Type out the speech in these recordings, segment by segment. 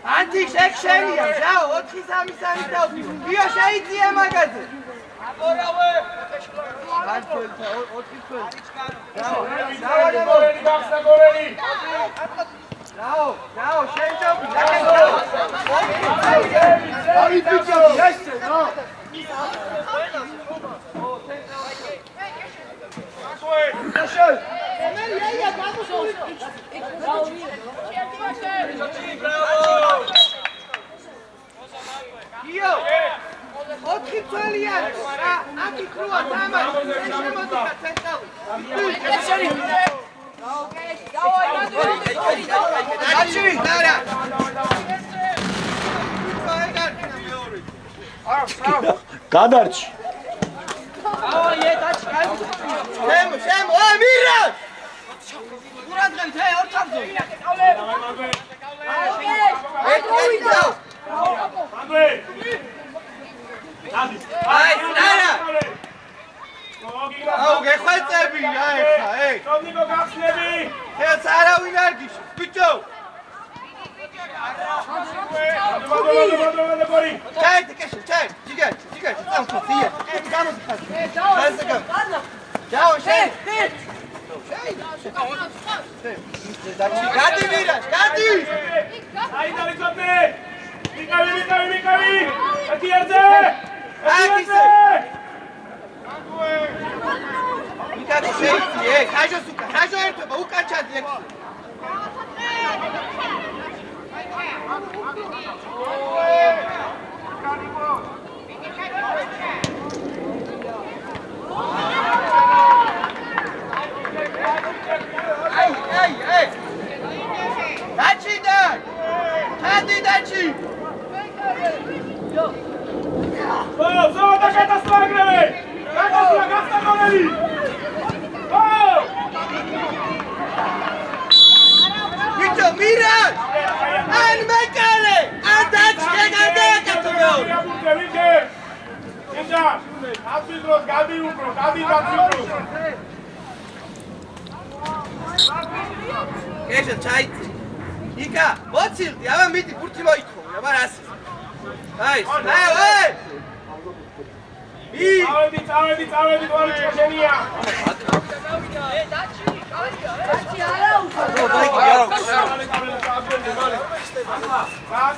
Anti section-ია, ჯაო 4-3-3 დავდი. ვიო შეიძია მაგაზე. აბორავე. არჩევ 4-4. ჯაო, გორელი გახსნა გორელი. ჯაო, შეიძობი. აი ბიჭო, ესე, ნო. გადარჩი. შემო, მირა! ყურადღებით, ორთავზე. აი, ნარა! აუ, გეხვეწები რა ეხა, ტონიკო გახსნები! ეს არავინ არ გიშ, ბიჭო! ჩაით, კეშო, ჩაით, ჯიგარი, წამხო, ძია. გამოდიხარ. ჯაო, შეი. გადი ვირას, გადი! აი დარიცხობდე! მიკავი! აკიაზე! აკისე! მიკავი შეიძიე, ხაჟო ერთობა, უკან ჩადი ექსე. Hey! Dachi da! Hadi Dachi! Zo, da katastrofa! Gasta goreli! Bicho, mira! An mekale! An Dachi gadakatyo! Inja! Afidros gadi upro, gadi afidros! Keşke çaydı. İka, botsildi. Ama midi kurtimo iko. Ama nasıl? Hayır. Hey! İyi. Avedi, doğru şeniya.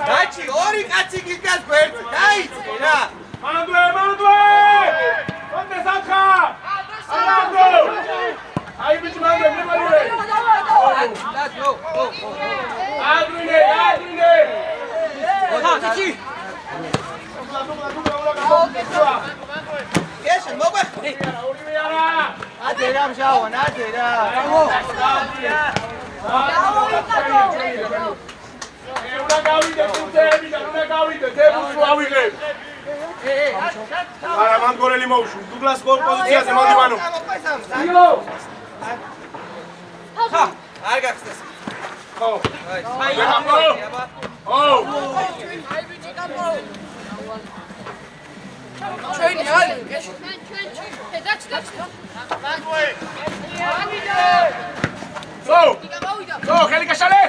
Dachi, ori kaçı gitmez böyle. Hayır. Ya. Mandue! Onde sakha! Alando! Ay bicho manda, me valore. Adrine. Dachi. Geçin, moga. Aderam jawan, aderam. Არა, მან გორელი მოუშვა. დუგლას გოლ პოზიციაზე მოდივანო. არ გახსნეს. ხო. აი, ო. აი ბიჭი გამო. ჩვენი არის. ჩვენ. დაჩი. მანდუე. ზო, ხელი გაშალე.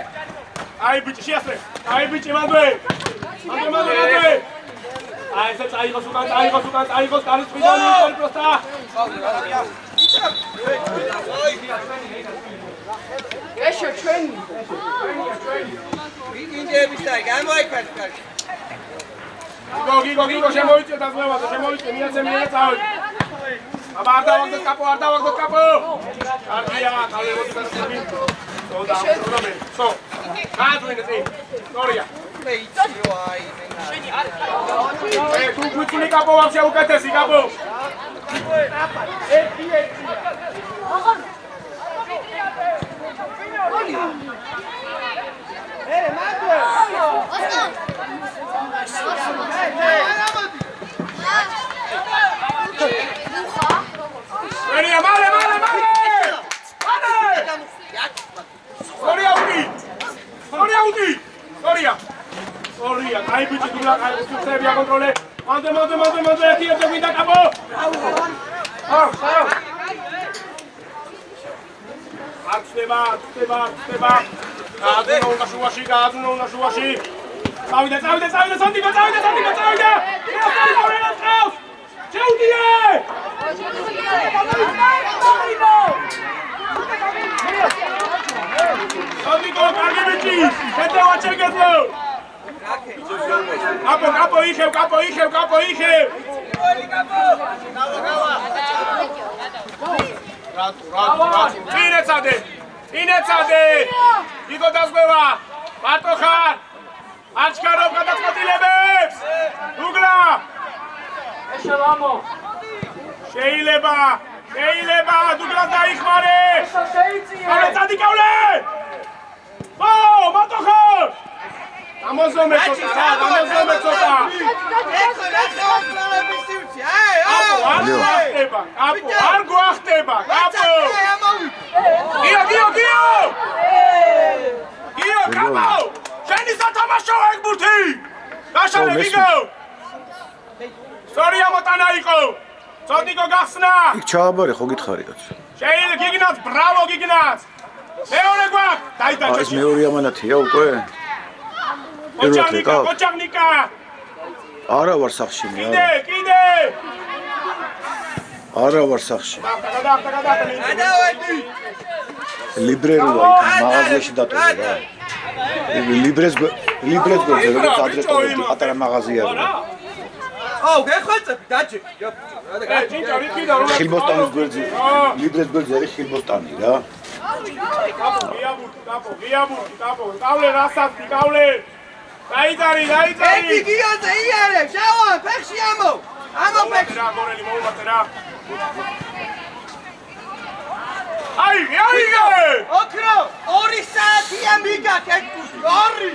აი ბიჭი შეასწრე. აი ბიჭი მანდუე. მანდუე. აი ეს წაიღოს უკან, წაიღოს, კარის წვიდან, პროსტა. გიგო შემოვიწე დაზღვევაზე, შემოვიწე მიაცე წავედი. აბა არ დავაგდოთ კაპო. კარგია, თავი გასწრები. სო. გაძვინე წინ. სორია. თუ გვიწული კაპო ვაფშე უკეთესი კაპო. Maria, male! Soria, dai bici tu la stai via controle. Mande, ti ho guida capo. Steva. Gazu no una shuashi. Salve, Santi. Capo, είχε. Είναι τσάντε. Ήγο დასგვევა. მარტო ხარ. აჩქარობ გადაწყვეტილებებს. უგლა. ეშალამო. შეიძლება დუგლა დაიხმარე. არა წადიკავლე. მარტო ხარ. ამოზომე ცოტა. არ გვახტება. გიო, კაპო! შენი სათამაშო ეგბურთი! გაშალე გიგო! სორია მოტანა იყო! წოდიკო გახსნა! იქ ჩააბარე ხო გითხარიაც. შეიძლება გიგნაც, ბრავო გიგნაც! მეორე გვაქვს! დაიდაჭე. ეს მეორე ამანათია უკვე? კოჭაგნიკა! არა ვარ სახში მე. კიდე! არა ვარ სახში. გადავედი! ლიბრეროა იქ მაღაზიაში დატოვე რა. ლიბრეს გვერდზე როგორც ადრეს ტოვებდი პატარა მაღაზია რა. აუ გეხვეწები დაჭი. ხილბოსტანის გვერდზე. ლიბრეს გვერდზე არის ხილბოსტანი რა. კაპო. კავლე რასაც კავლე. დაიძარი. ერთი გიოზე იარებ, შავა, ფეხში ამო ფეხში. რა გორელი მოუმატე რა. აი! ოქრო, 2 საათია მიგაქ ეგ კურსი, 2.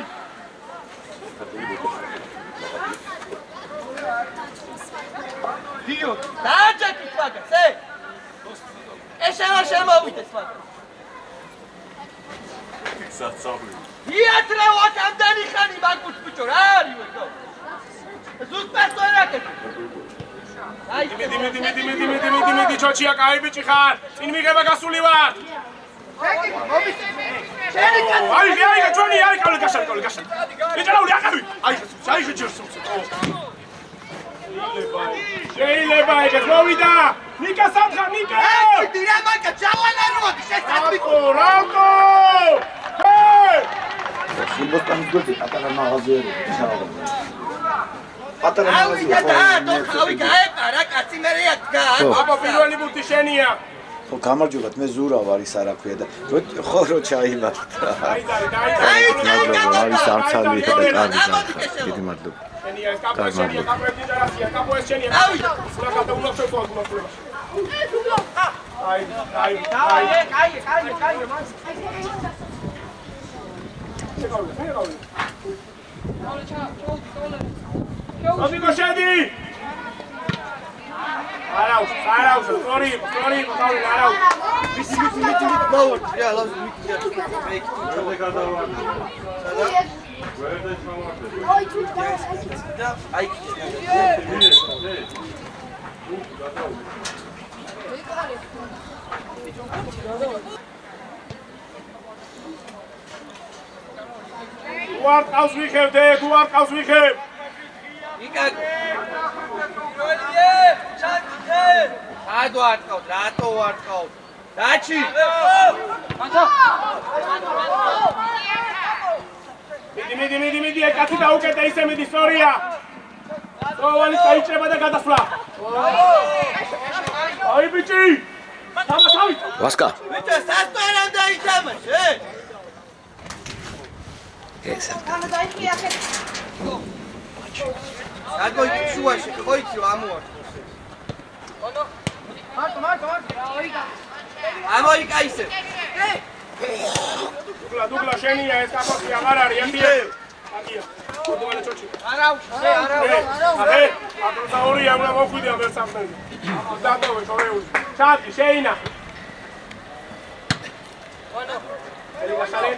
გიო, დააჭეკით მაგას, ეს არ შემოვიდეს მაგას. იათრევ აკამდენი ხანი მაგუს ბიჭო, რა არის ვეცო? ზუსტად ვერ აკეთე. მიდი ჩოჩია კაი ბიჭი ხარ. წინ მიღება გასული ვარ. აი, ჩვენი აი კავლე გაშალე. ბიჭაული აკავი. აი, შეჭირს. შეიძლება ეგეთ მოვიდა. ნიკა სამხარ, ნიკა. დირა მაგა ჯავანა როდი შესაძლებელი. რატო? ხილბოსტანის გვერდზე პატარა მაღაზია ჩააბარე. პატარა ავიდა და ხავი გაეპარა კაცი მერეა დგა. აბა პირველი ბურთი შენია. ხო გამარჯობათ მე ზურა ვარ ის არა ქვია და ხო რო ჩაიმართა. მადლობა არის არცალი და კარგი ზარხა. დიდი მადლობა. შენია ეს კაპო შენია კაპო ეს შენია. ავიდა. სულაკატა უნახშო თვალს. აი. Amigo Shadi! Arauz, sorry, Arauz. Bici, lower. Yeah, lower. Tu ar qავს ვიხებ. იკა. რატო არ ყავთ? დაჩი. მიდი, კაცი დაუკეტე ისე მიდი სორია. ყოველი დაიჭრება და გადასვლა. აი ბიჭი! თამაშავით! ვასკა. ბიჭო, სასტვერან დაითამაშე. ეს განა დაიხია ახეთ. გადმოიწი შუაში, ყოიცი რომ ამოართოს. მარტო. ამოიკა ისე. დუგლა შენია ეს კაპოტი აღარ არის ემბიე. აგია. გოდვალე ჩოჩი. არა. აბა ორი ამ მოხვიდიან ვერ საფრთხე. დატოვე კორეული. ჩადი შეინახე. ელიგა შალე.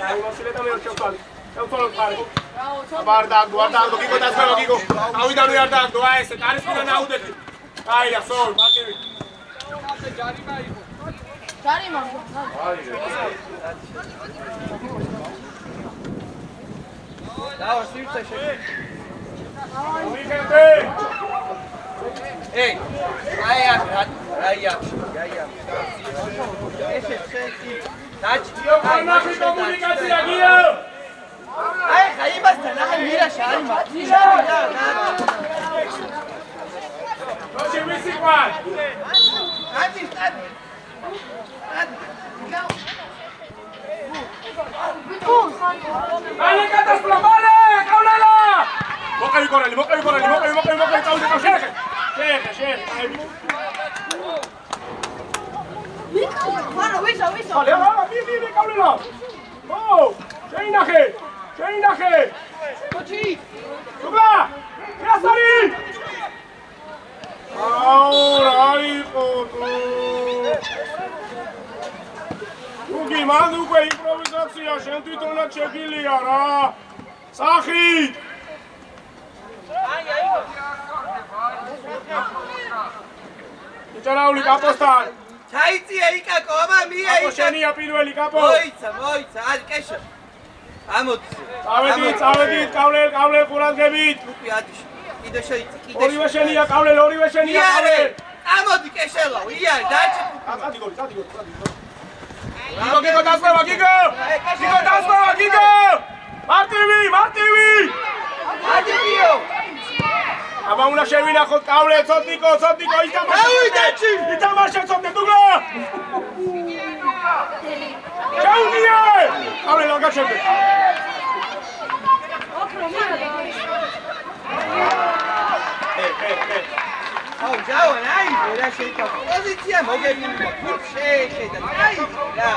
აი მოსილე და მე ჩოქალი. ჩოქოლო ხარი. აბარ დაგდო გიგო დასწრება გიგო. ავიდან ვერ დაგდო აი ესე კარისკიდან აუდეთი. აი ახსო მარტივი. ჯარიმა. დავა სივრცე შე. ვიგენდე. ეი, აი. ესე წესი. დაჭიო ნახე კომუნიკაცია გიო. აი, ხაიმასთან ახლა მირაშა არის მათი. როჩი მისი ყვარ. სტადი. მალე გადასვლა, მალე, კავლელა! მოყევი კორალი, წავიდე კავშირხე. შეხე, აი ბიჭი. ვისო. მი კავლელა. ო, შეინახე. მოჩი. დუგლა! რასარი? აუ, რა იყო თუ? გუგი, მან უკვე იმპროვიზაცია, შენ თვითონაც შეგილია რა. სახი! იჭარაული კაპოსთან. ჩაიწია იკაკო, აბა მია კაპო შენია პირველი კაპო. მოიცა, არის კეშა. ამოდი. წავედით, კავლელ ყურადღებით. უკი ადიში. კიდე შეიწი. ორივე შენია კავლელ. ამოდი კეშელო, იარი, დაჭი. წადიგორი. გიგო დასწრება, გიგო! მარტივი! ადიო. აბა უნდა შევინახოთ კავლე ცოტნიკო ითამაშე ცოტნე დუგლა! ჩაუდიე! კავლე რა გაჩერდე? აუ, ჯავან, აი, რა შეიკავ. პოზიცია მოგევინდა. ფუტ შეეხედა. აი, რა.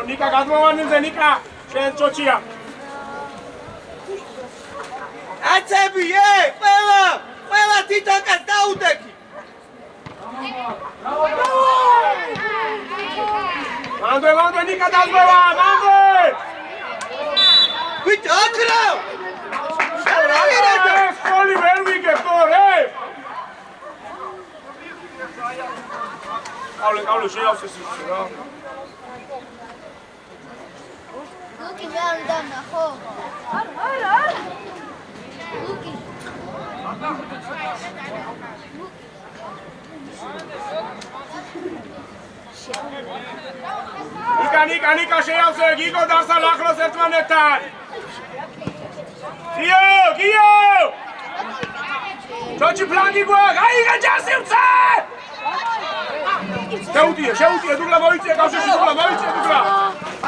ნიკა გადმოვანილზე ნიკა შენ წოჩია აცები ყველა თითონკას დაუდექი მანდე ნიკა დაზმევა ვით აკრავ სკოლი ვერ ვიგებ თორე კავლე შეავსეს ის რა Luki me anda mejor. Ara. Luki. Nika შეავსე გიგო დასალ ახლოს ერთმანეთთან. გიო! ჩოჩი პლანი გვაქვს. აი გაჯასი უცე! შეუტია დუგლა მოიწია კავშირში დუგლა.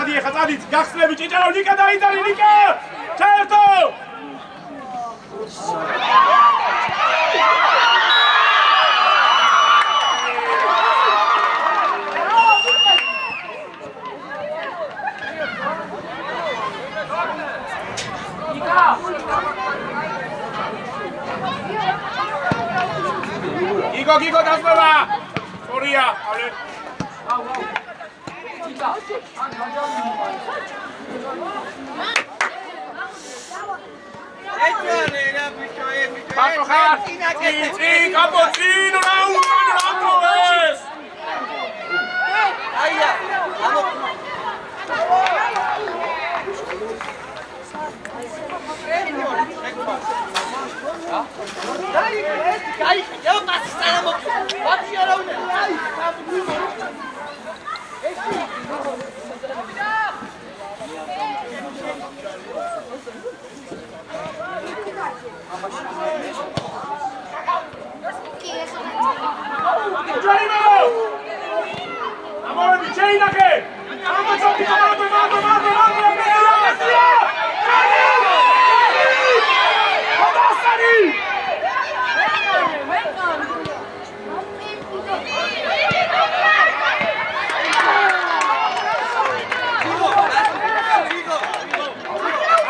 ადი ეხა წადი გახსნები ჭიჭარო ნიკა დაიდარი ნიკა! ჩაერთო! გიგო დასწრება! სორია, ავლე. Capocino, l'altro es! Aia, Dai, io passi ნახე. ამოწოდი გამარჯვე.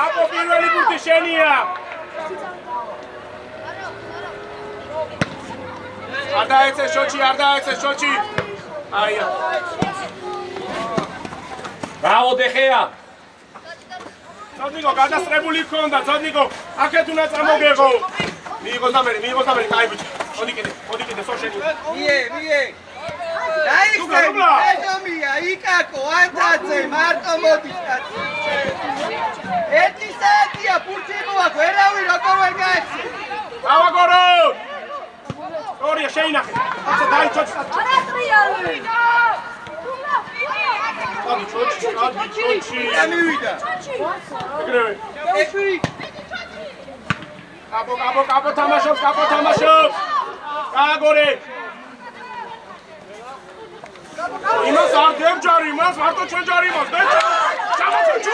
აბო პირველი ბურთი შენია. არ დაეცე შოჩი. აია. ბრავო დეხეა. წოდნიკო გადასწრებული ქონდა, წოდნიკო. აქეთ უნდა წამოგეღო. მიიღოს დამერი, კაი ბიჭი. მოდი კიდე, სოშენი. მie. დაიხსენი, ეჟომია, იკაკო, ანთაცე, მარტო მოდის კაცი. ერთი საათია ბურთი მოაქვს, ვერავინ როგორ ვერ გაეცე. გავაგორო! ორია შეინახე. ასე დაიჩოჩი. ჩოჩი. და მივიდა. ეგრევე. ეშვი. კაპო თამაშობს. გააგორე. იმას არ გემჯარი, იმას მარტო ჩვენ ჯარი იმას. ჩამოჩუჩ.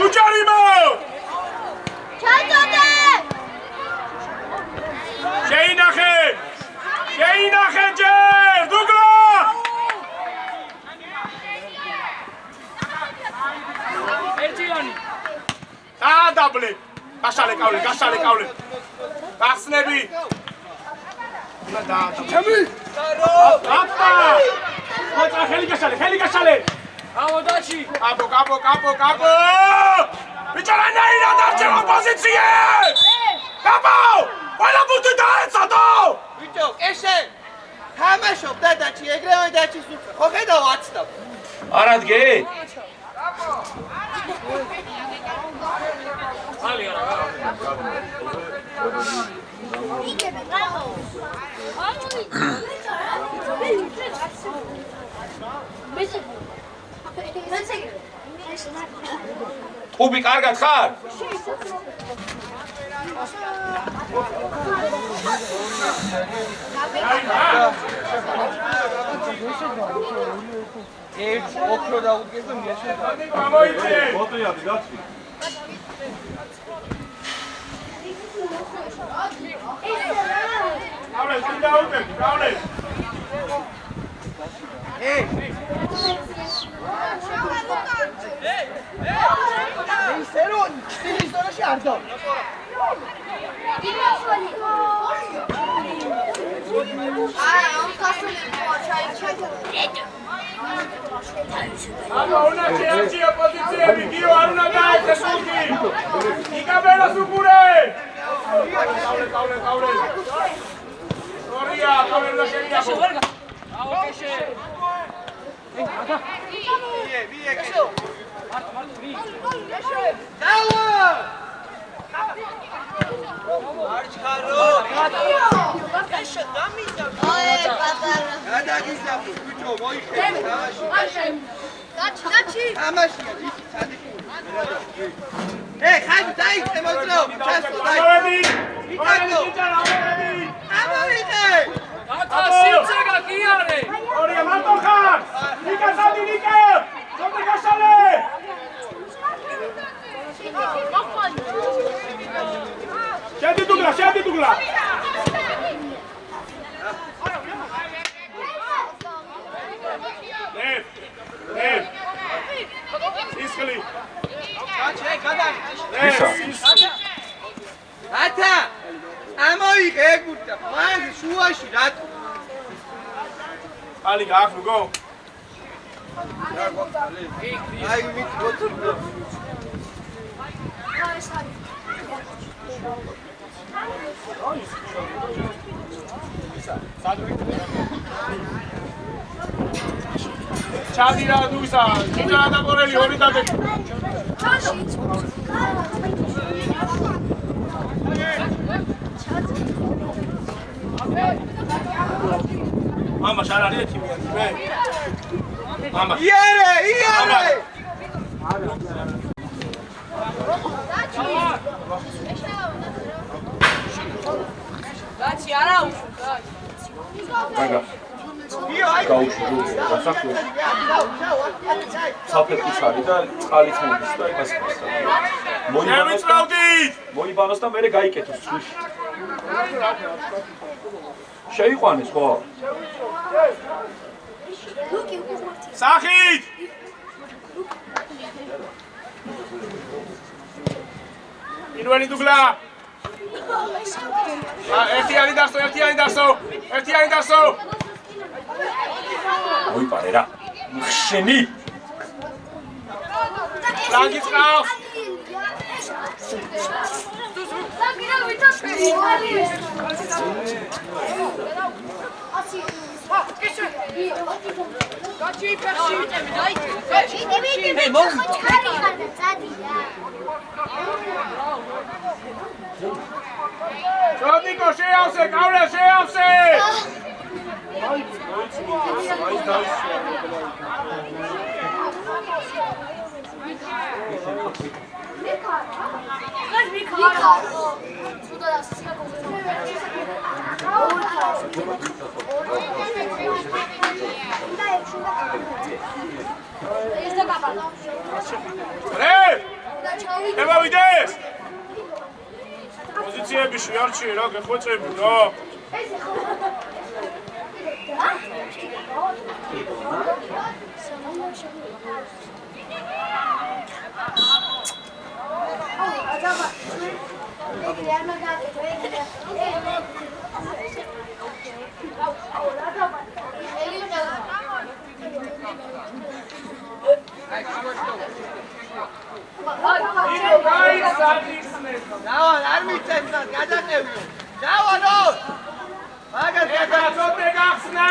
უჯარიმო! ჩაჭოდე! შეინახე ჯერ, დუგლა! ერთიანი. დაადაბლე. გაშალე კავლე. გახსნები. ჩემი! აპა! მოწა ხელი გაშალე. ავოდაში. კაპო! ბიჭარა ნაირა დარჩება პოზიციე! კაპო! ყველა ბურთი დაეცადო! ბიჭო, კეშე. თამაშობ დადაჩი, ეგრევე დაჩის უცხო. ხო ხედავ აცდავ. არ ადგე? ალი არა. იგები, ბრავო! უბი კარგად ხარ? ერთ ოქრო დაუდგეს და მიაშენდა. გამოიწე! მოწიადი გაცი. კავლე, დაუდგები, კავლე. ისე რომ სტილის დონეში არ დავა. აბა უნდა შეარჩია პოზიციები, გიო არ უნდა გაეცეს უთი. იკაბერას უყურე. კავლე. ორია, კავლე უნდა შეიახო. აოკეშე. მie კეშე. დავა! არჩქარო. კეშე დამიდა. ოე, პატარა. გადაგიზაფო, ბიჭო, მოიხერე თამაში. გაჩი. თამაშია, ისი სადიკი. ხაჯი დაიწე მოძრაო, ჩასო დაიწე. ამოვედი. იკაკო. ამოვედი. ამოვიდე. ატა სიმცეგა კი არე. ორია მარტო ხარ. ნიკა სადი ნიკა. ზოგადად გაშალე. შედი დუგლა. ისკლი. ათა ამოიღე ეგურთა მან შუაში რატო ალი გაახვიგო აი მით გოწი ჩადირა დუისა ჯიჯა დაკორელი ორი დაგეკი მამა შარარი ექიმიანი მე მამა იარე მაგა გაუშვი დასახო საფეთქის არის და წყალიც მოდის და იკასკას მოიბანოს და მერე გაიკეთოს ცხვირში შეიყვანეს ხო სახით პირველი დუგლა ერთიანი დასო მოიპარე რა შენი ლანგი წავს Čotniko, šejam se, Kavle, šejam se! Evo vidiš! Pozicije švijarči, ra gehočebi, ra. Davon, არ მიწევსად, გადაყევიო. დავანო! მაგას გადაწოდე გახსნა!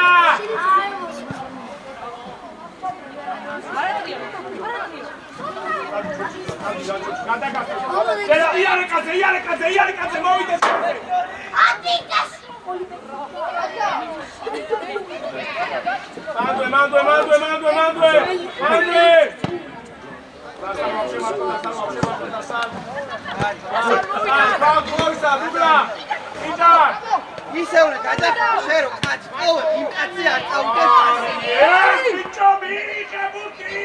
იარეკაძე, მოვიდეს! მანდვე! ისე უნდა გადაყევი შენ რომ კაცი ყოველ იმ კაცი არ წავიდეს ბიჭო მიიღებუთი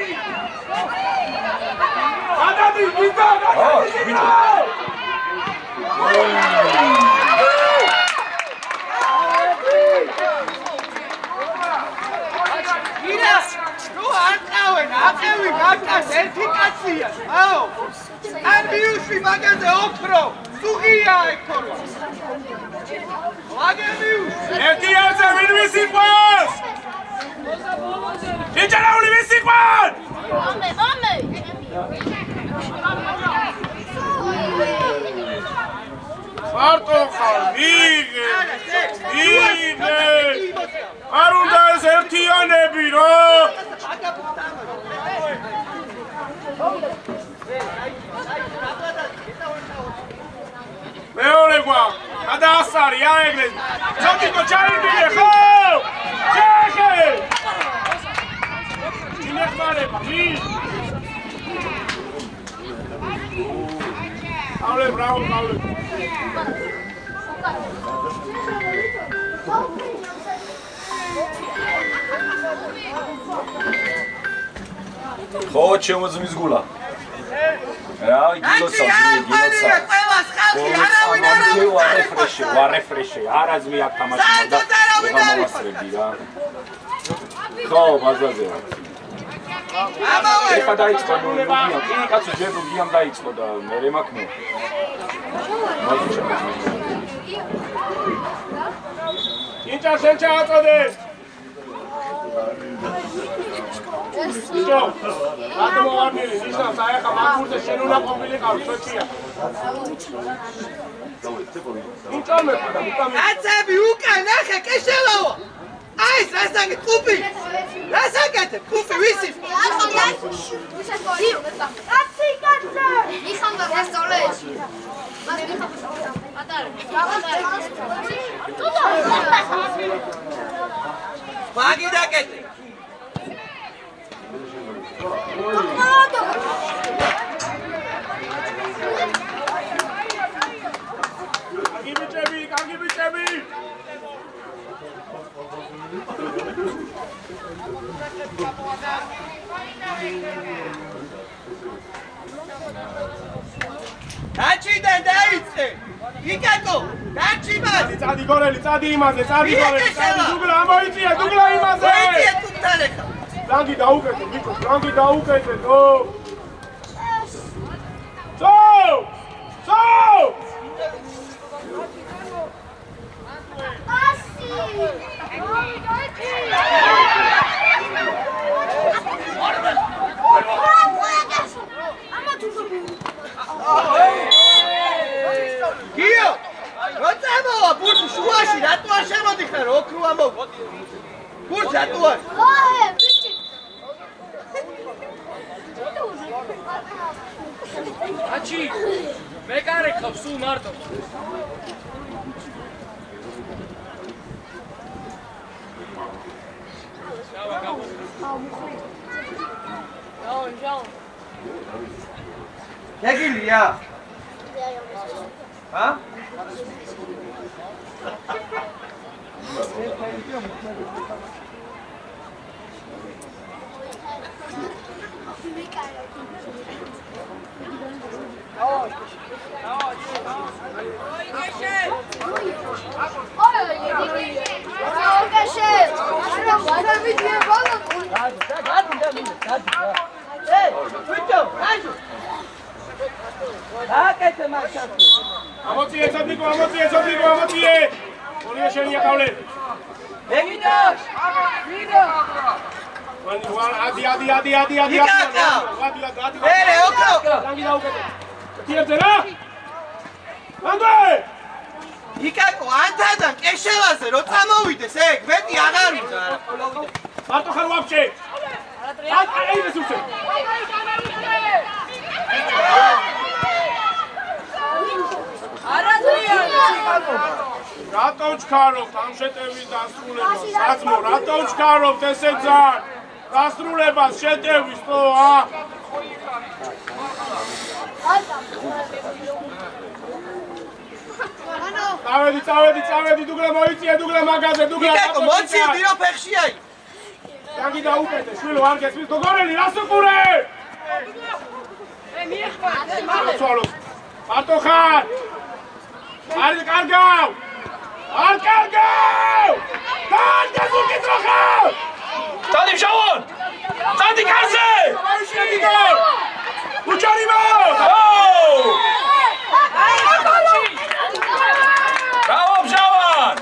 გადადი ბიჭო ირა ნუ არ წავენ აკევი მაგას ერთი კაცია აო არ მიუშვი მაგაზე ოქრო სუღია ეკორო ერთი არზე ვინ ვისიყვანს? იჯერაული ვისიყვან? მომე მარტო ხარ მიიღე არ უნდა ეს ერთიანები რა მეორე გვა გადაასარი აეგრეს ჩოტიკო ჩაიბიგე ხო ჩეხე ინეხმარება მი აულე ბრავო აულე ხო ჩემოძმის გულა რა იგილოცა ვარეფრეშე არაზმი აქ თამაშობ და ვეღამოვასწრები რა ხო ბაზაზე ვარ ეხა დაიწყო გიამ კი კაცო ჯერ გიამ დაიწყო და მე მაქვს ინჭა შენ ჩააწოდე იჯო რატომ ვარნილი ნიშნავს აი ახლა მაგურზე შენ უნდა ყოფილიყავ სოჩია ინჭა მე და მიტამი კაცები უკან ახე კეშელავა აი ეს რასაკეთ კუპი რასაკეთ კუპი ვისი კაცი მიხამდა მასწავლეში მაგი დაკეთე აგიბი ბიჭები, კარგი ბიჭები. დაჩიდან დაიწყე. იკაკო, დაჩი მას. წადი გორელი, წადი იმაზე, წადი გორელი, წადი დუგლა, ამოიწია, დუგლა იმაზე. მოიწია თუქთან ეხა. ლანგი დაუკეთე, ბიჭო, ლანგი დაუკეთე, თო. ცო! ცო! გიო, როწამოვა ბურთი შუაში, რატო არ შემოდიხარ, ოქრო ამოვ. ბურთი რატო არ? აჩი, მე კარეკავ სულ მარტო. გეგილია? ჰა? ამოწიე, ცოდნიკო, ამოწიე, ცოდნიკო, ამოწიე. ორივე შენია ყავლე. ეგიდა! ვიდა! ადი. ერე, ოქრო! ლანგი დაუკეთე. თიებზე რა? ლანგი! იკაკო, ანთადან კეშევაზე რო წამოვიდეს, ეგ მეტი აღარ უნდა. მარტო ხარ ვაფშე. აი ეს უშე. რატო ჩქარობთ ამ შეტევის დასრულებას? საძმო, რატო ჩქარობთ ესე ძარ? დასრულებას შეტევის თო, წავედი, დუგლა მოიწია, დუგლა მაგაზე, დუგლა. იკაკო, მოციდი რო ფეხში აი. ლანგი დაუკეთე, შვილო არ გესმის, გოგორელი, რას უყურე? მარტო ხარ! არ კარგავ! დაგეს უკითხო ხარ! წადი შავონ! წადი კარზე! უჩარიმო! ბრავო შავონ!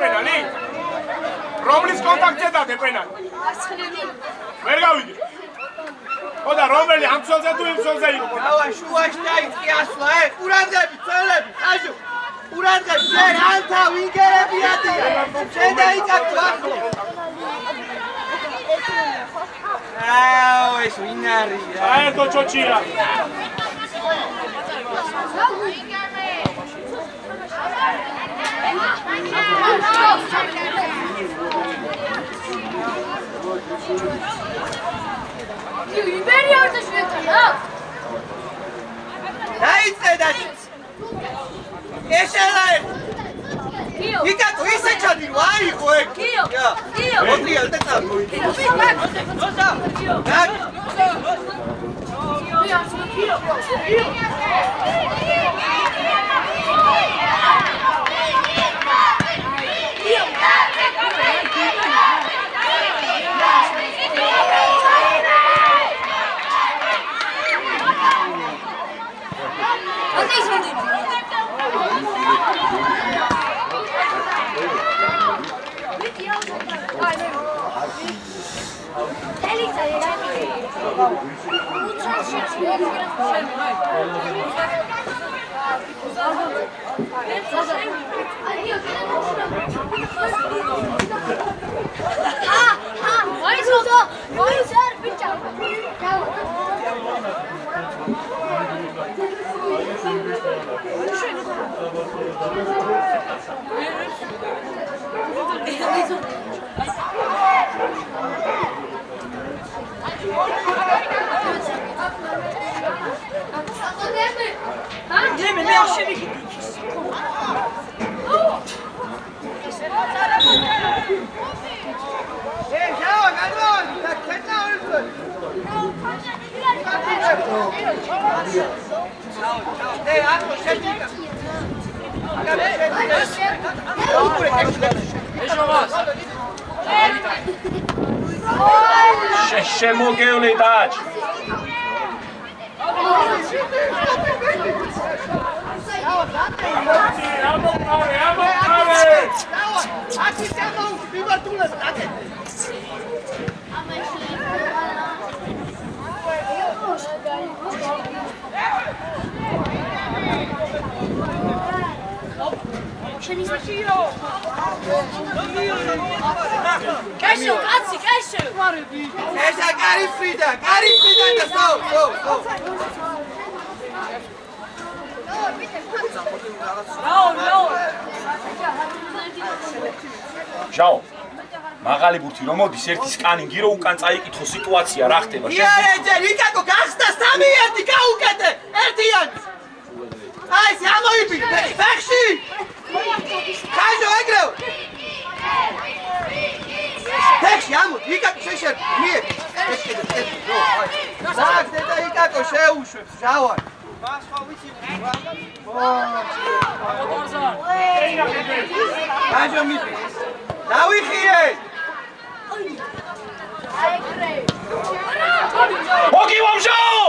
პენალი! რომლის კონტაქტზე დადე პენალი? ვერ გავიგე. ხოდა რომელი ამ ცოლზე თუ იმ ცოლზე იყო? ავა შუაში დაიწყე ასლა, ყურადღები, წელები, ხაჟო. ყურადღები, შენ ანთა ვინგერები ადია. შენ დაიკაკო ახლო. აუ, ეს ვინ არის? აერთო ჩოჩია. დაიწყე და ეშელა იკაკო ისე ჩადი რა აიღო ეგ მოდი ალ და წავ შემოგევლე დაჭ Кэшо, кაცი, кэшо. ესა კარიფრიდა და სო. ჟაო მაღალი ბურთი რომ მოდის ერთი სკანინგი რო უკან წაიკითხო სიტუაცია რა ხდება იარეჯერ იკაკო გახსდა 3-1 გაუკეთე ერთიანი აი ეს ამოიბი ფეხში ხაჟო ეგრევ ფეხში ამოდ იკაკო შეშერ მიერ ზაგ და იკაკო შეუშვებს ჟავარ მასხო ვიცი ხაჟო მიდი დავიხიე მოგი ვამჟაო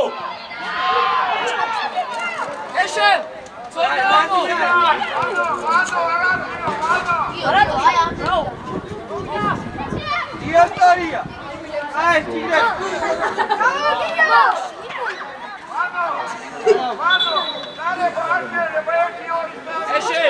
ეშე. ისტორია აი კიდე ეშე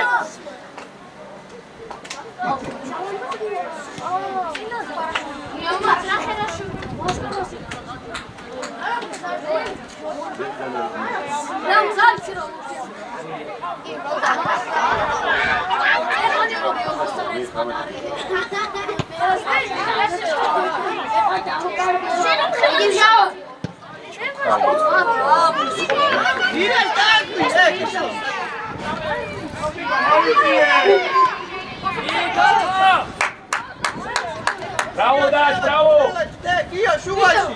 Bravo, Dash, bravo! Io, šuvaši!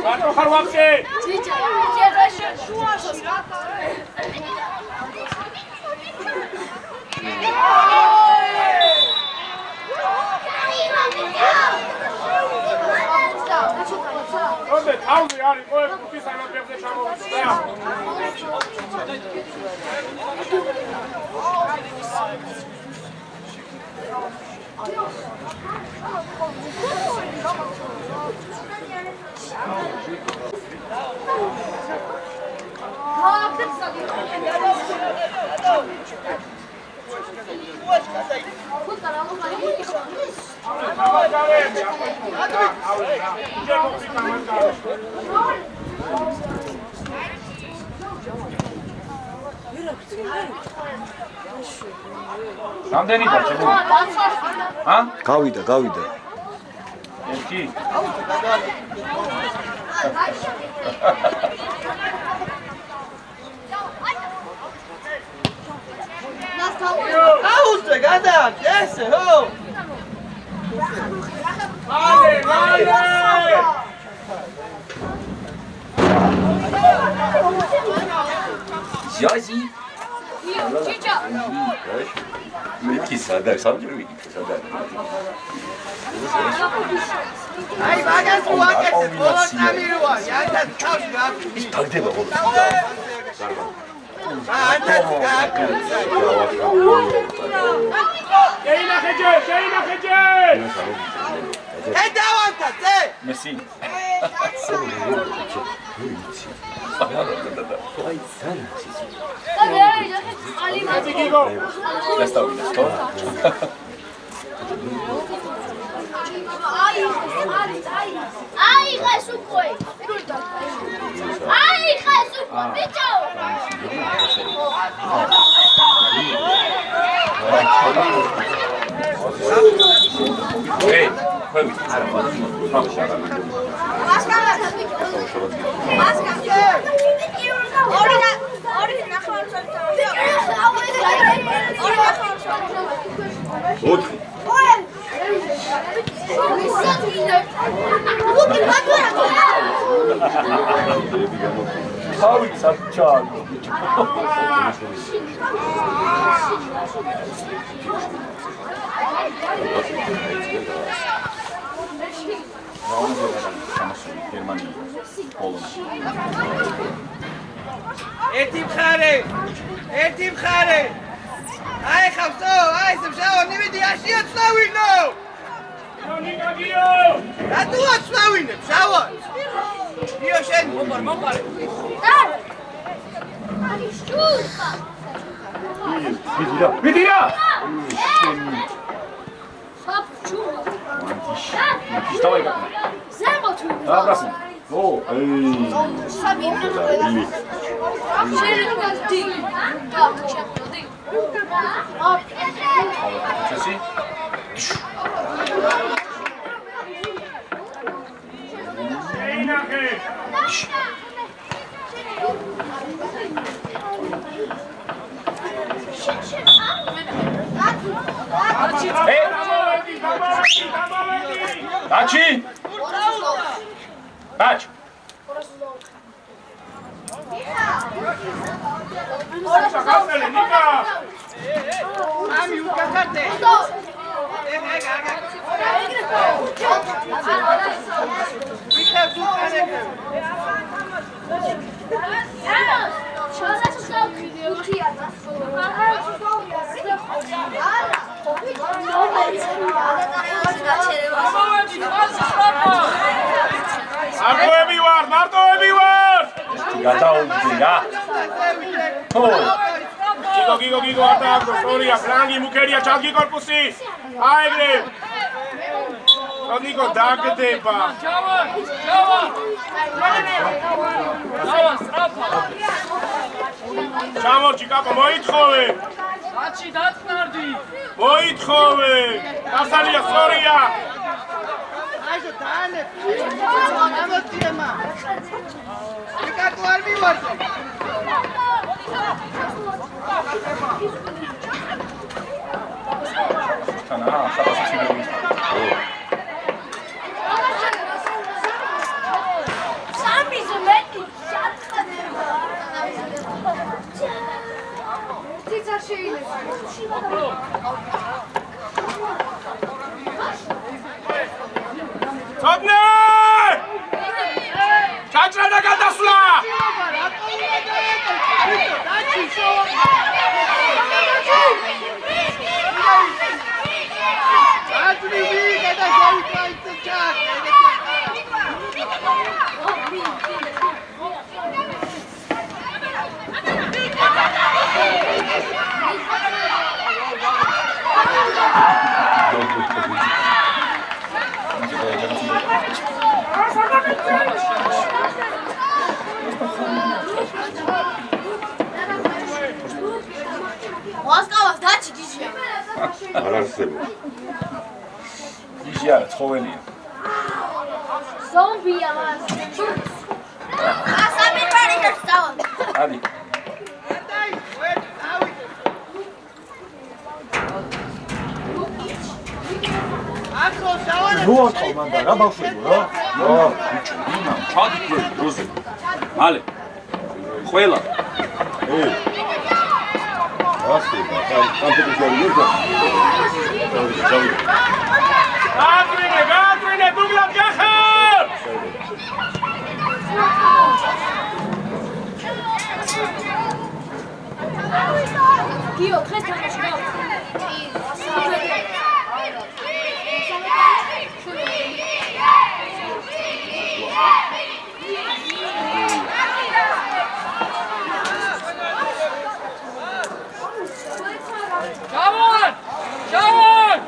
Varto Harvapše! Robert, pauze, ali, koje kupisaj na pjevze čamovicu, da. რამდენი და ჩემო? ა? გავიდა. ერთი აუძე გადააკ ესე ხო ჟაზი Чича. მეთქი სადა სამჯერ ვიკითხე სადა აი მაგას უაკეთე ბოლო წამიროაიანდა თავში გააკეთე დაგდება ხოლმე ანთაც გააკეთე შეინახეჯე ედავანთა ზე მესი გიგო დასტავინეს ხო Ai, ხეს უკვე. Ai, ხეს უკვე, ბიჭო. ეი ხვევი ხალხი მასკამათა ბიჭო. მასკამათა. ორი ნახევარწოლი ორი ნახევარწოლი. ოთხი თავი საჩაო ერთი მხარე აი ხავსო აი სამშაო ნივიდი აშია წავინო რატო აწავინებ შავა იო შენ მომპარე აი შურხა. ვიდირა საფჩუ. ის დავაი გაკეთე ზემოთ ვიდრე. დაბრასე ო ეი სამი მინუტი. შეერგდი. და შეერგდი. ჩესი შეინახე დაჩი დაჩ საკაცელი ნიკა ამი უკაცათე ვიხებ უკანეკე არტოები ვარ მარტოები ვარ გადაუძე რა ო გიგო არ დააგდო სტორია ფრანგი მუქერია ჩალგი კორპუსი აეგრე გიგო დაგდება ჩამორჩი კაპო მოითხოვე Აჩი დაწნარდი. მოითხოვე დასალია სტორია აიო დაანე ამოწიემა იკაკო არ მივარდე თანა საფასი სიგური სამი ზმეტი შატყდება. თიცა შეიძლება. ცოდნე ჩაჭრა და გადასვლა მოსკოვას დაჩი გიჟია. არ არსებობს. ისე არა ცხოველია ზომბია მას. ასამი პარიკას დავა. ადი. ახო დავარ. მოაწყო მანდა რა ბავშვებო რა? ბიჭო, იმა, ჩადი დროზე. მალე. ყველა. ასება, კამპიუტერი იყო. გაატრინე, დუგლად გახარ! გიო, დღეს თამაში რა? Javon! Javon!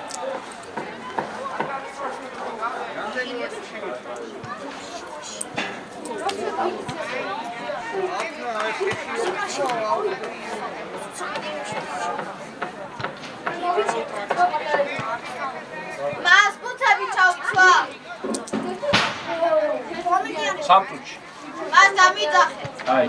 მას ბუთები ჩავცვა. სამწუჩი. მას დამიძახეთ. აი.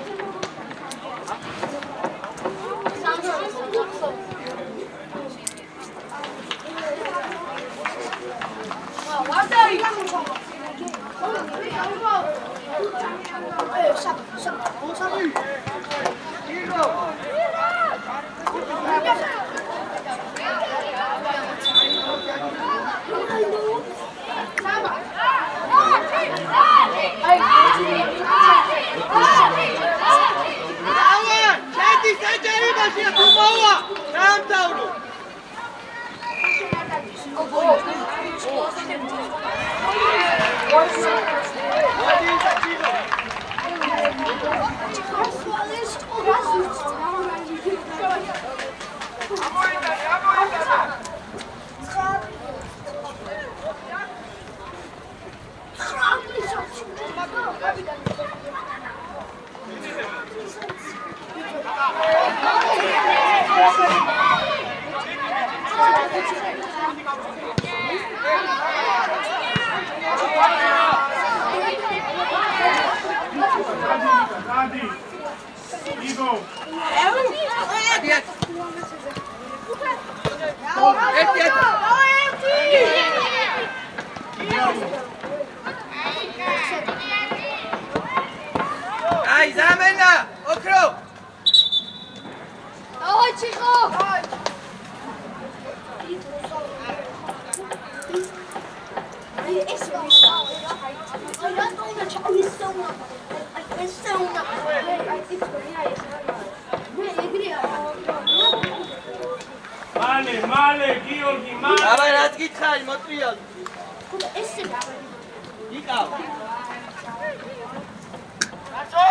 Ai, zamena! Okro! Давай, Чихо! მალე, გიორგი, მალე. აბა რაც გითხარი, მოტრიალ. ესე იკავ. რაცო?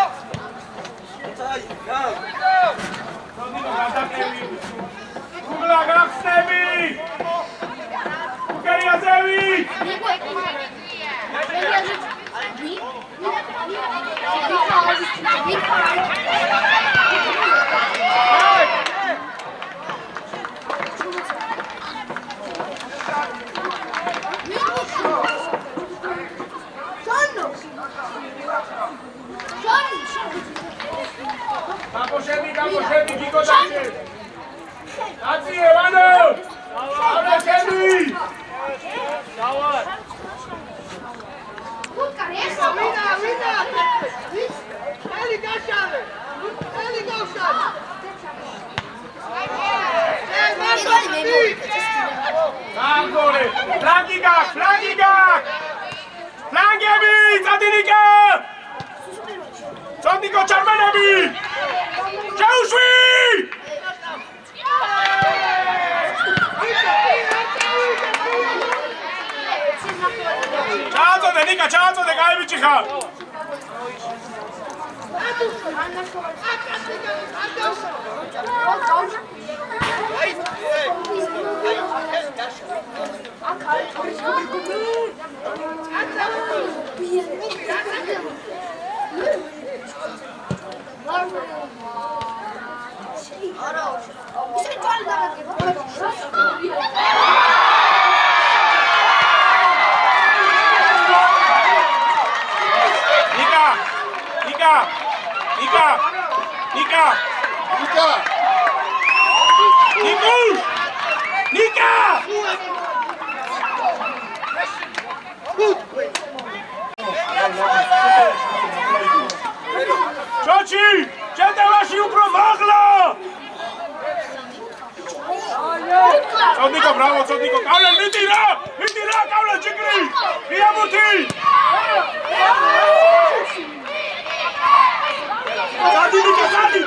აი, რა. სოდინო გადაკევი. გუგლა გახსნები. უკერიაზევი. გამოშები, გიგო დაჭე. აწიე, ვანო. გამოშები. დავარ. ვინა. ელი გაშალე. ელი გავშალე. განგორე, ფლანგი გაკ. ფლანგები, წადინიკა. წონდიკო ჩარმანები. ჩაუშვი! ჩააწოდე, ნიკა, ჩააწოდე, გაიბიჭი ხარ. ნიკა ნიკა ჩოჩი ჩეტევაში უფრო მაღლა წოდნიკო ბრავო წოდნიკო კავლენ მიდი რა კავლენ ჯიგრი იამუთი Zadi!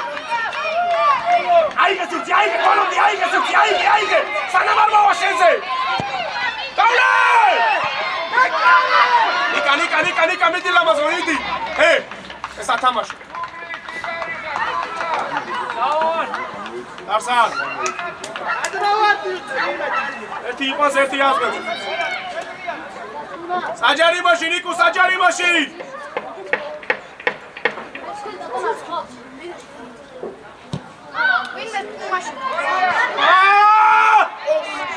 Aige sunt, aige, Colombi, aige sunt, aige! Să ne marmă oșențe! Caule! Nica, midi la mazoniti! Hei, ăsta tamaș! Darsan! Erti ipas, erti yazgăt! Sajari mașini, Nicu, sajari mașini!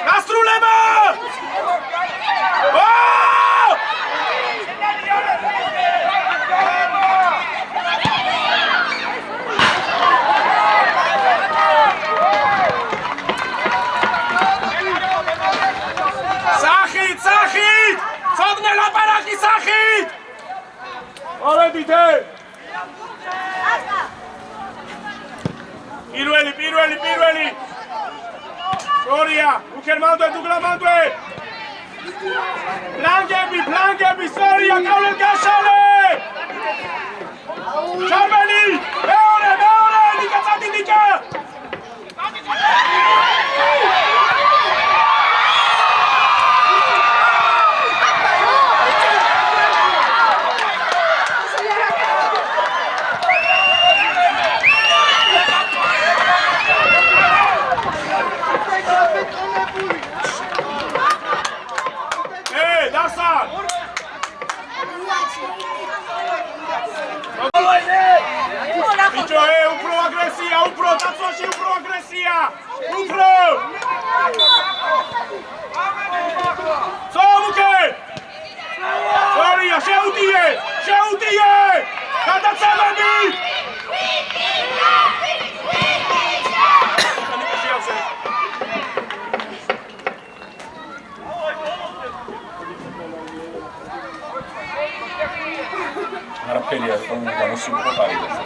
Nastrulema! Sahit! Sodne la paraki Sahit! Oredite! პირველი სორია უკერმავდე დუგლამავდე ბლანკები სორია კავლენ გაშალე ჩარბენი მეორე ნიკა წადი ნიკა უფრო აგრესია! Სომუკე! სორია, შეუტიე! გადაცემები! არაფერია, რომ გამოსულიყო პარიზში.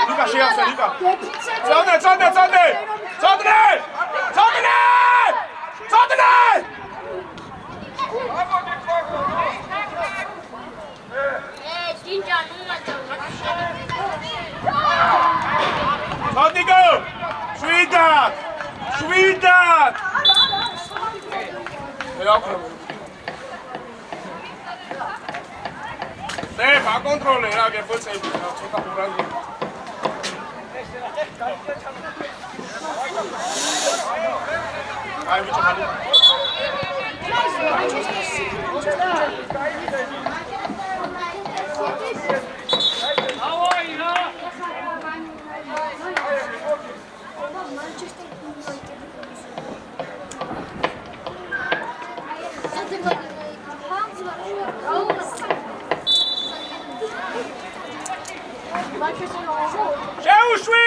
Nика, შეავსე, Nika. Sodniko! Შვიდად! Ne, აკონტროლე რა გეფოცები, ცოტა ყურადღება. აი ბიჭო ხალი. შეუშვი!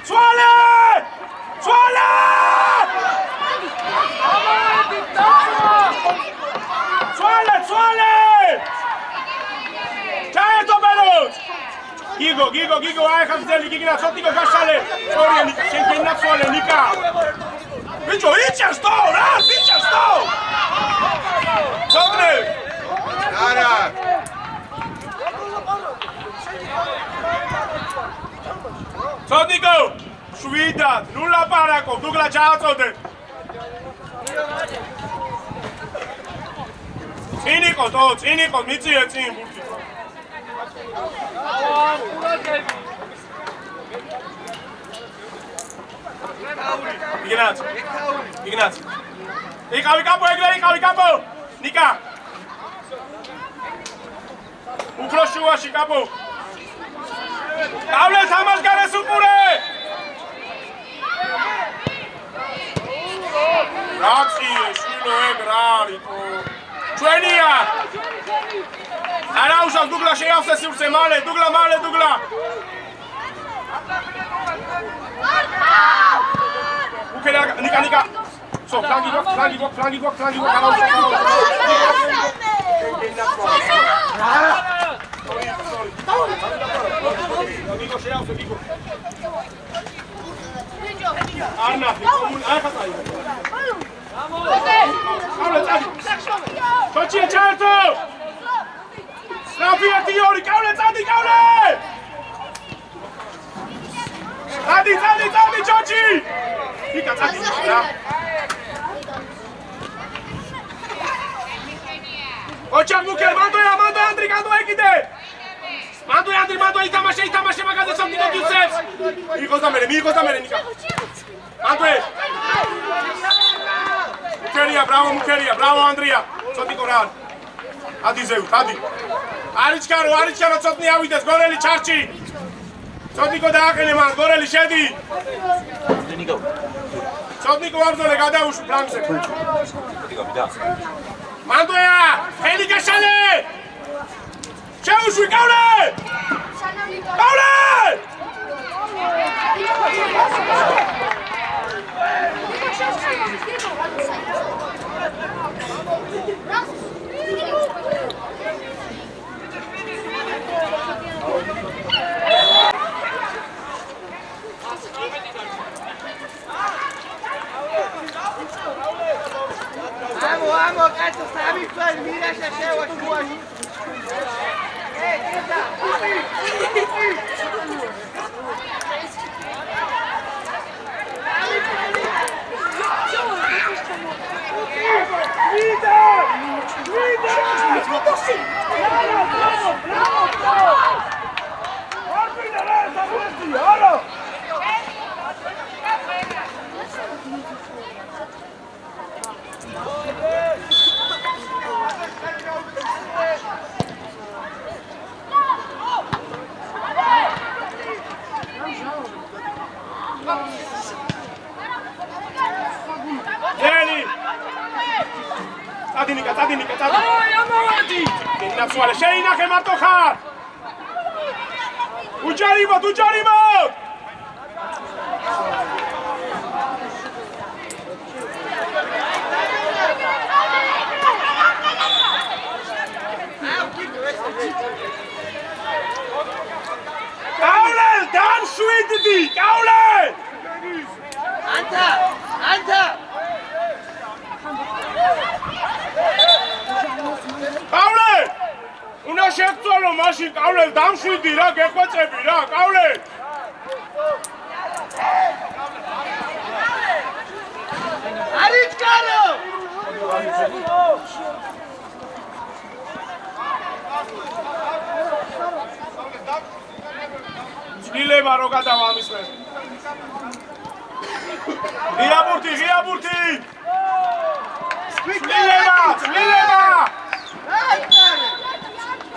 ცვალე! გიგო, აი ხა ძელი გიგინა ცოტიკო გაშალე. სწორია ნიკა, შენ გენა ცვალე ნიკა. ბიჭო, იჭერს თო რა, იჭერს თო. ცოტნე. არა. ცოტიკო, შვიდად, ნუ ლაპარაკო, დუგლა ჩააწოდე. წინ იყო, მიწიე წინ ბურთი. Ignaț. Iqavi capo. Nica. Უფრო შუაში კაპო. კავლე თამაშ გარეს უყურე. რაცი შვილო ეგ რა არისო ჩვენია არა უშავს დუგლა შეავსე სივრცე მალე დუგლა უკელა ნიკა So, flangi go, ara Ocha Mukel, mando Andri, mando ekide. Mando itamașe magaze something of yourself. Mirko zamere, Nika. Mando. Bravo Andria. Something oral. Hadi Zeu, hadi. Arichkaro, something avides, goreli charchi. Something daaqene man, goreli shedi. Something vabzole gadaush planse. Mandoya, heli gashale! Chaushwi Kaule! Vamos, Cacho, sabe, mira essa cheia, as Ei, tenta! Tadinika. Ay, amorati! Napsuale, Sheina che martochar! Ujarimo! Kaulel, dan schwitedi! Kaulel! Anta! Kaule! Una shektsolo mashин Kaule damshvidi ra geqvetsები ra Kaule! Arichkaro! Ილება რო გადავა ამის მე. ღიაბურთი! Ილება!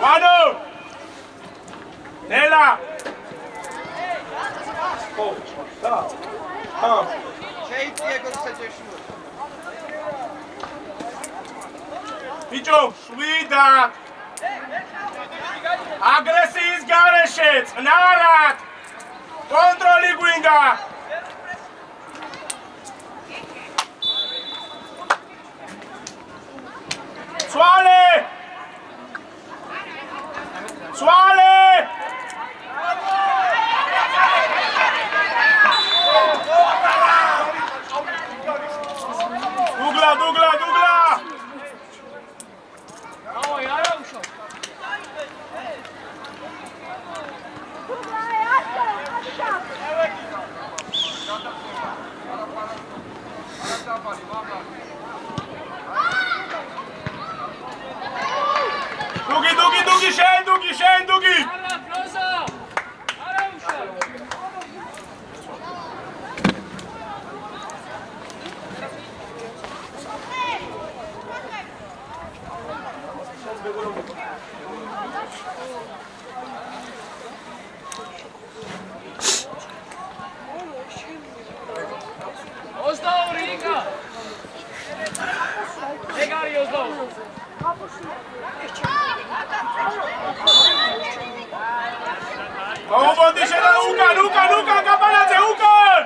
Vado! Nela! Picho, შვიდა! აგრესიის გარეშე, წნარად! კონტროლი გვინდა! Swale! Dugla! Ay, ara uşaq. Dugi, შენ Dugi! Ara, Rosa! Ara უშaq. Osta Ringa! Obodishe da Ukan, Kapanadze, Ukan!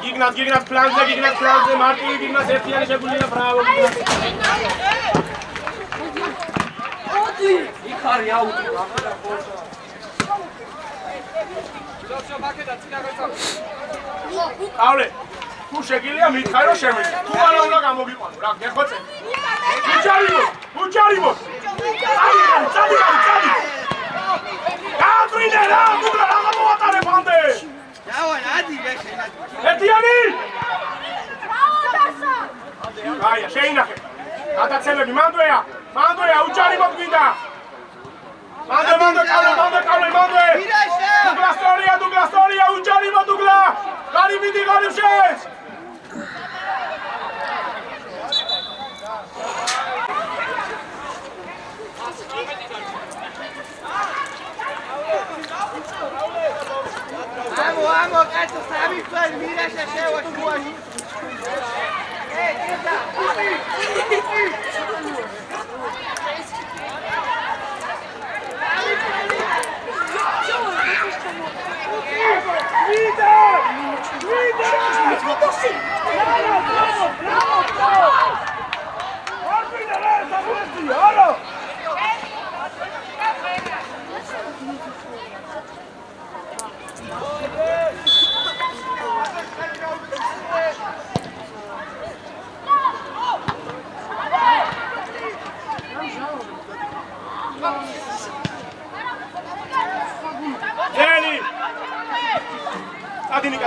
Gignas, Planze, Martin, Gignas, Etienne, Shebulina, bravo. Aule, tu შეგიძლია მითხარ რომ შემიძლია. თუ არა უნდა გამოგიყვანო, რა გეხოცე. უჩარიბო. წადი. გაატრინე რა, მუგლა რა გამოვატარე ფამდე. დავარ, ადიგე შენა. ეთიანი! აია, შეინახე. გადაცემები მანდვეა, უჩარიბო გვინდა. მანდე, კავლე. მირაშა! დუგლასტორია, უჩარიბო დუგლა. გარიბიდი გარიბშეს. Amo, კაცო, სამი წელი მირაშა შევა შუაში. ეტა,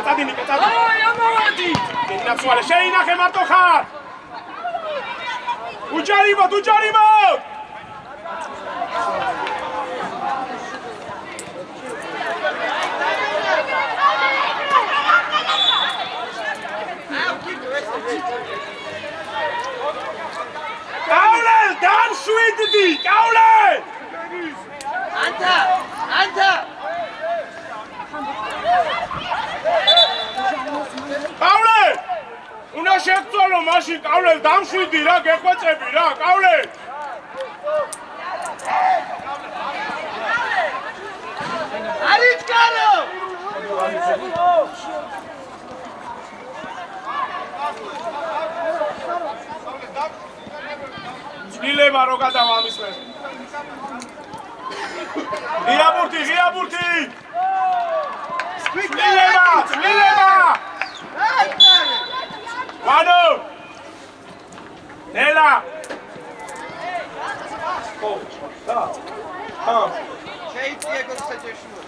წადინიკა. აი, ამოვადი. ნაცვალე შეინახე მარტო ხარ. უჯარიბო. კავლე, დამშვიდდი, კავლე! ანთა! კავლე! უნდა შეგწვალო მაშინ კავლე დამშვიდი რა, გეხვეწები რა, კავლე! არის გარო! ძლილება რო გადავა ამისმე. ღიაბურთი! ძლილება! ვანო! ნელა! შეიძლება გოცხეჭეშმო.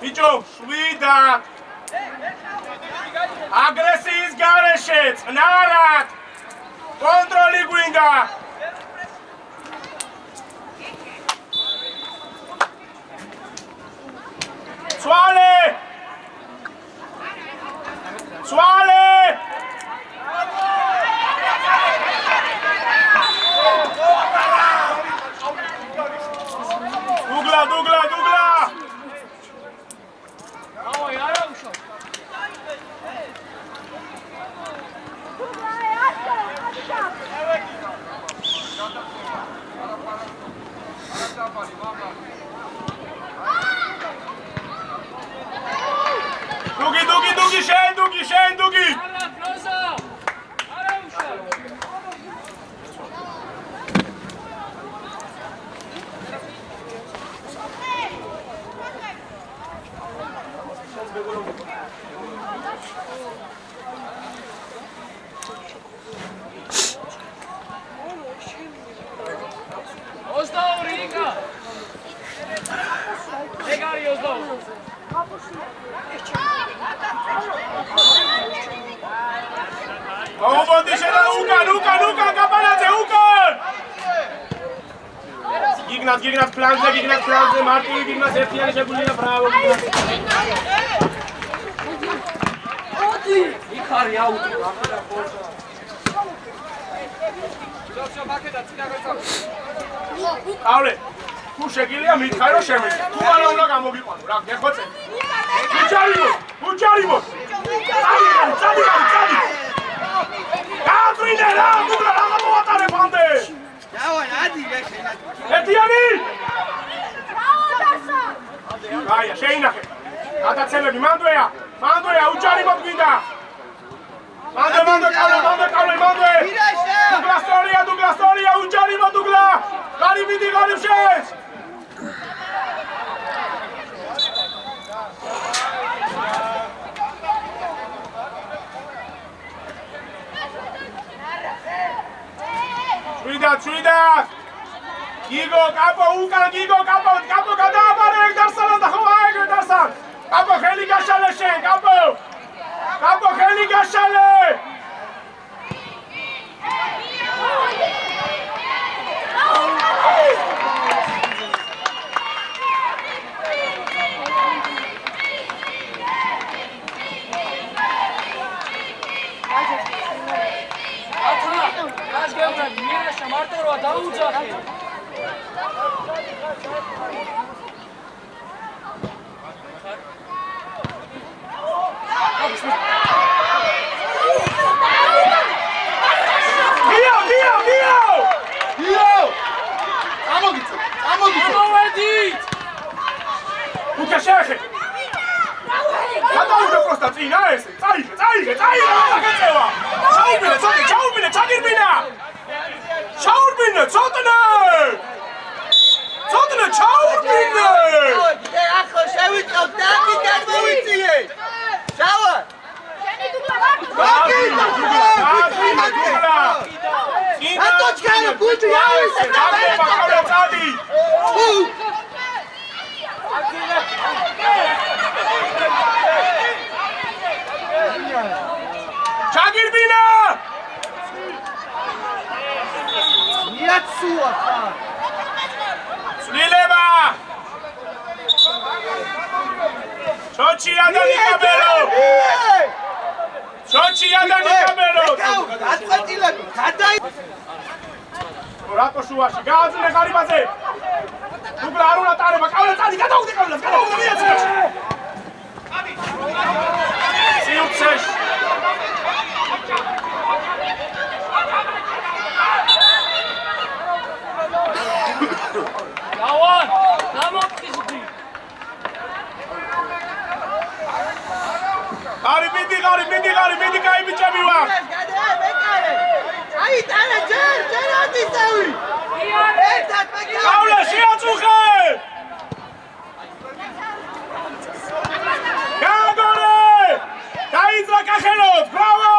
ბიჭო, შვიდა! აგრესიის გარეშე, წნარად! კონტროლი გვინდა! Swale! Dugla! Aoi, ara ușor. Dugi, Shane, Dugi! Ara, Rosa! Ara ușor. Ozdao, Rika! Egari, Ozdao! Obodishe da Ukan, Kapanadze, Ukan! Gignas, Planze, Martin, Gignas, Etienne, Shebulina, bravo. Aule, tu შეგიძლია მითხარ რომ შემიძლია. თუ არა უნდა გამოგიყვანო, რა გეხოცე. უჯარიბო. წადი. კაია, შეინახე. გადაცემები, მანდვეა, უჯარი მოგვიდა. მანდვე. დუგლა სწორია, უჯარი მოდუგლა. გარი მიდი, გარი შეეც. შვიდა. გიგო, კაპო, უკან გიგო, კაპო გადააბარე ეგ დარსანს და ხო ეგ დარსან. კაპო ხელი გაშალე შენ, კაპო ხელი გაშალე. მიერაშა მარტო რა დაუძახე. ამოვედით. უკა შეხე. გადაუდგე პროსტა წინა ესე. წაიღე, გაგეწევა. ჩაურბინე, ჩაგირბინა. ჩაურბინე, ცოტნე, ჩაურბინე. ახლა შევიწევ და კიდევ მოვიწიე. ჩავა. ჩაგირბინა. იაცუა ხარ. სულილება. ჩოჩია და ნიკაბერო. აწყვეტილები, გადაი. რატო შუაში გააძნე ღარიბაზე. დუგლა არ უნდა ტარება, კავლე წადი, გადაუგდე მიაცილე. სიუცეშ. გავან, დამოწისდი. მიდი, კაი ბიჭები ვარ. აი, ტანა ჯერ ატისავი. ერთად მეკავე. კავლე შეაწუხე. გაგორე. დაიძრა კახელოთ, ბრავო.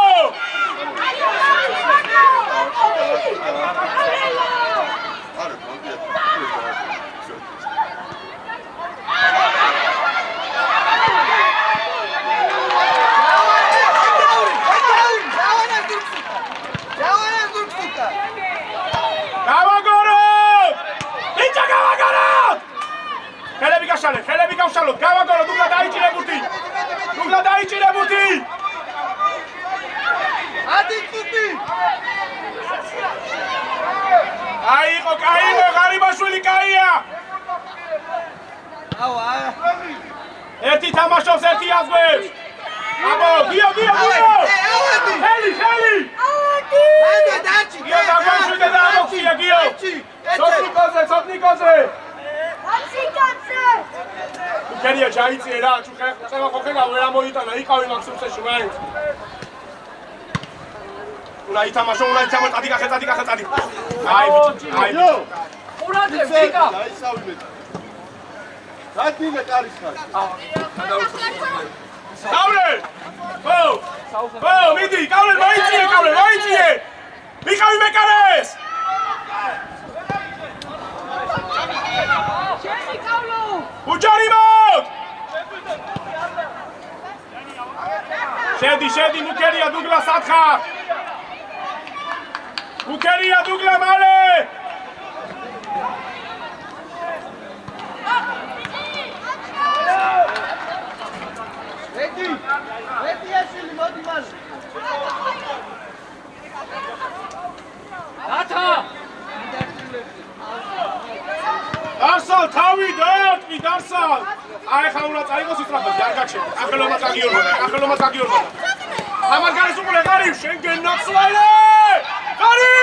ხელები გავშალოთ, გავაგორო, დუგლა დაიჭირე ბურთი. ადი წუთი. აიყო, ღარიბაშვილი კაია. ავა. ერთი თამაშობს, ერთი აზღვევს. აბო, გიო. ხელი. მანდე დაჩი. გიო დაგვაშვიდე და ამოხსია, გიო. სოტნიკოზე. უკერია ჩაიწიე რა, წევა ხოხელა ვერ ამოიტანა, იყავი მაქსიმუმსეში მაინც. უნდა ითამაშო, წადი კახე. აი, ყურადღებ, ვიკა. დადინე კარის ხარ. კავლე! ო, მიდი, კავლე, მოიწიე! მიყავი მეკარეს! უჯარი მოდ! შედი, მუკერია დუგლა სათხარ! მუკერია დუგლა მალე! მეტი ასილი მოდი მალე. რათა? დარსალ თავი დაარტყი დარსალ. აი ხა უნდა წაიღოს ისტრაფას გარგაჩენ. ახელომაც აგიორმა. ამარ გარეს უყურე გარი, შენ გენაცვალე! გარი!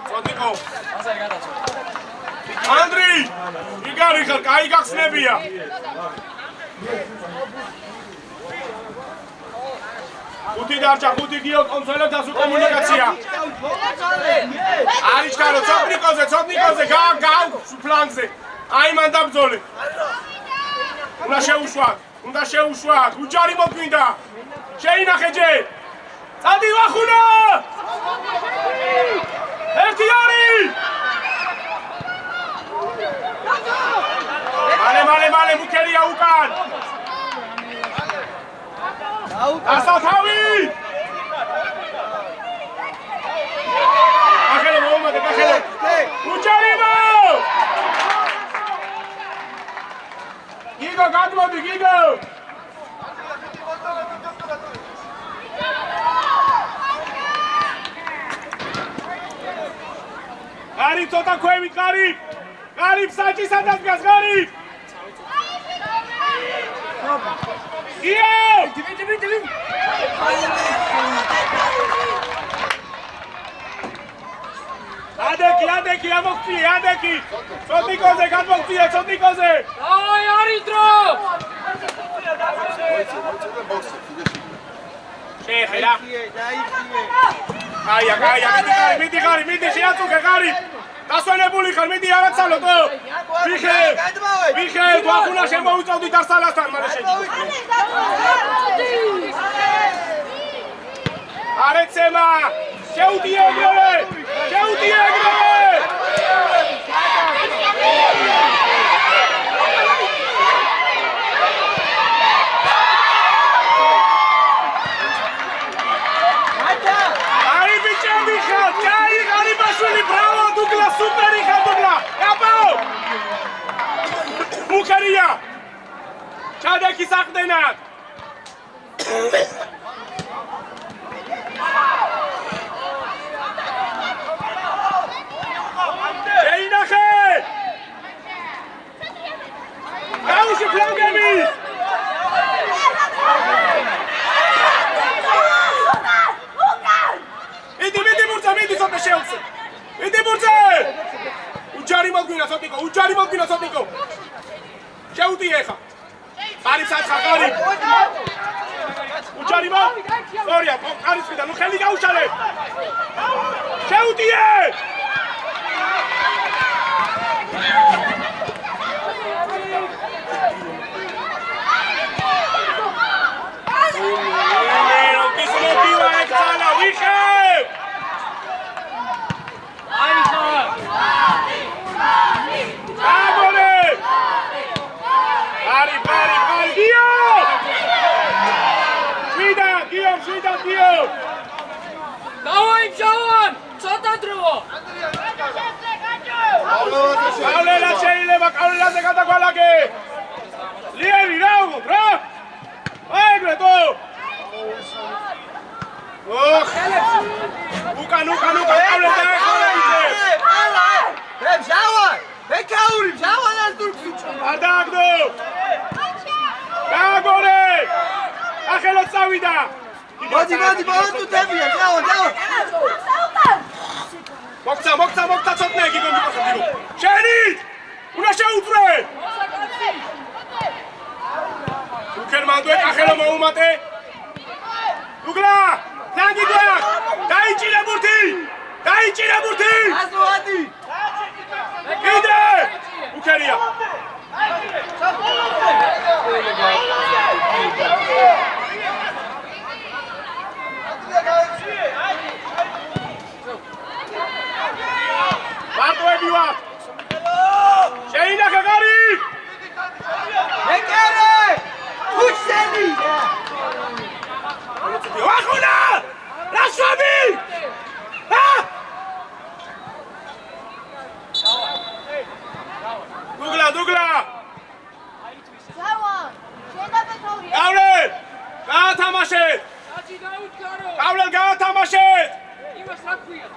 სოტნიკო. ასე გადაწყვეტ. ანდრი! მდგარი ხარ, კაი გახსნებია. ხუთი დარჩა, ხუთი გიო კონსოლებთან სულ კომუნიკაცია. არის ჩარო, ცოტნიკოზე, გაუ ფლანგზე. აი მან დაბრძოლე. უნდა შეუშვათ, უჯარი მოგვინდა. შეინახე ჯე. წადი ვახუნა! ერთი ორი! მალე მუქერია უკან. ასათავი! ახლა მომადე, ახლა. უჯარიმო! გიგო გადმოდი, გიგო! გარი ცოტა ქვევი, გარი! გარი საჭისადაც გას, გარი! იო! დივი. ადეკი, ამოხტიე, ადეკი! ცოტნიკოზე, გადმოხტიე, ცოტნიკოზე! დავაი, არის დრო! შეეხელა! კაია, მიდი, შეაწუხე, გარი! დასვენებული ხარ, მიდი არაცალო, ვიხე, ვახუნა შემოუწევდი დასალასთან, მალე შეჯიბ. არეცემა! შეუდიე ეგრევე! აი ბიჭები ხარ, ჯაი ღარიბაშვილი, ბრავო, დუგლა, სუპერი ხარ, დუგლა! კაპო! მუქერია! ჩადექი საყდენად! შეინახე! გაუში ფლანგები! მიდი სოფე შეუცე! მიდი ბურთზე! უჯარი მოგვინა სოტნიკო! შეუდიე ხა! ყარი საცხა, ყარი! უჯარი მო! სწორია, ყარის მიდან, ნუ ხელი გაუშალე! შეუდიე! დავაი, ჯავან! ცოტა დრო! კავლელა შეიძლება, კავლელაზე გადაგვალაგე! ლიერი, რა! აიგრე, დო! უკან, კავლე დაეხარა იძე! ჯავანას დურქს! არ დააგდო! გააგორე! ახლა წავიდა! მოდი, ბოლოტუთებია, ჯავან! მოგცა, ცოტნე, გიგო მიყოსო! შენით! უნდა შეუწრე! უკერმანდვე, ახლა მოუმატე! დუგლა! ფლანგი გვაქვს! დაიჭირე ბურთი! აზოადი! კიდე! უკერია! მარტოები ვარ! შეინახე, გარი! მეკერე! თუშენი! ვახუნა! რა შვები! დუგლა! ჯავან, შენაბეთაურია. კავლე! გაათამაშეთ! კავლე, გაათამაშეთ! იმას რა ქვია?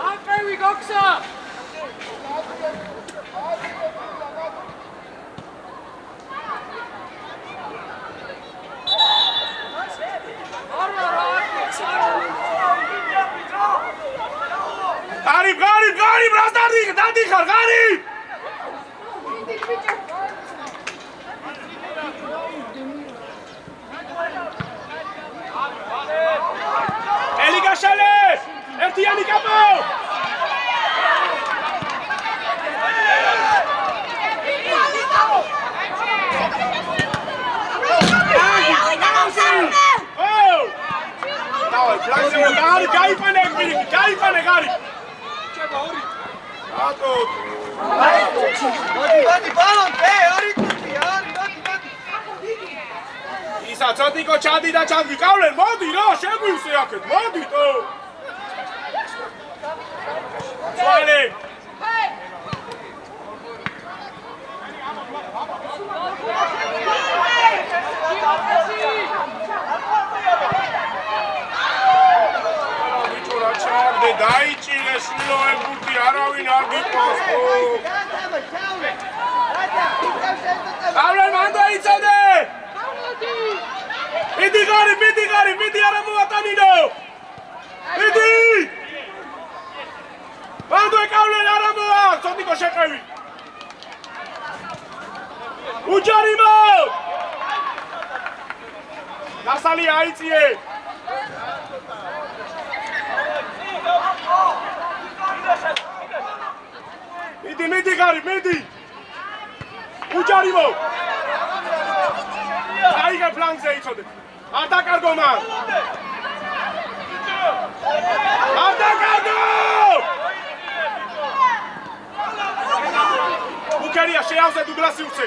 აკევი გოქსა! გარი, რას დადიხარ, გარი! გარი გაიყვანე პირიქით, გაიყვანე გარი. რატო? მოდი ბალონზე, ორი წუთია, მოდი. ისა ცოტიკო ჩადი და ჩადი, გავლენ, მოდი რა, შეგვივსე აქეთ, მოდიტო. სვალი. დაიჭირე შვილოებურთი არავინ არ გიყვანს გავლენ მან დაიცადე მიდი არა მოვატანინო მიდი მანდ გავლენ არა მოვა ცოტიკო შეყევი უჯარიმო გასალი აიწიე მიდი გარი მიდი უჯარიმო აიგე ფლანგზე იცოდე არ დაკარგო მან არ დაკარგო უკერია შეავზე დუგლასი უცე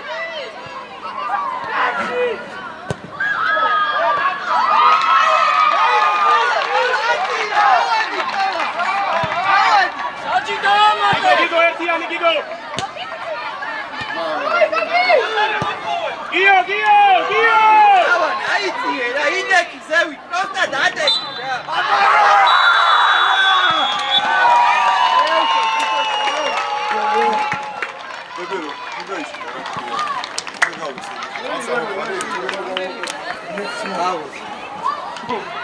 გიგო ერთიანი გიგო გიო აიწიე რა იდექი ზევი პროსტა დადექი რა გიგო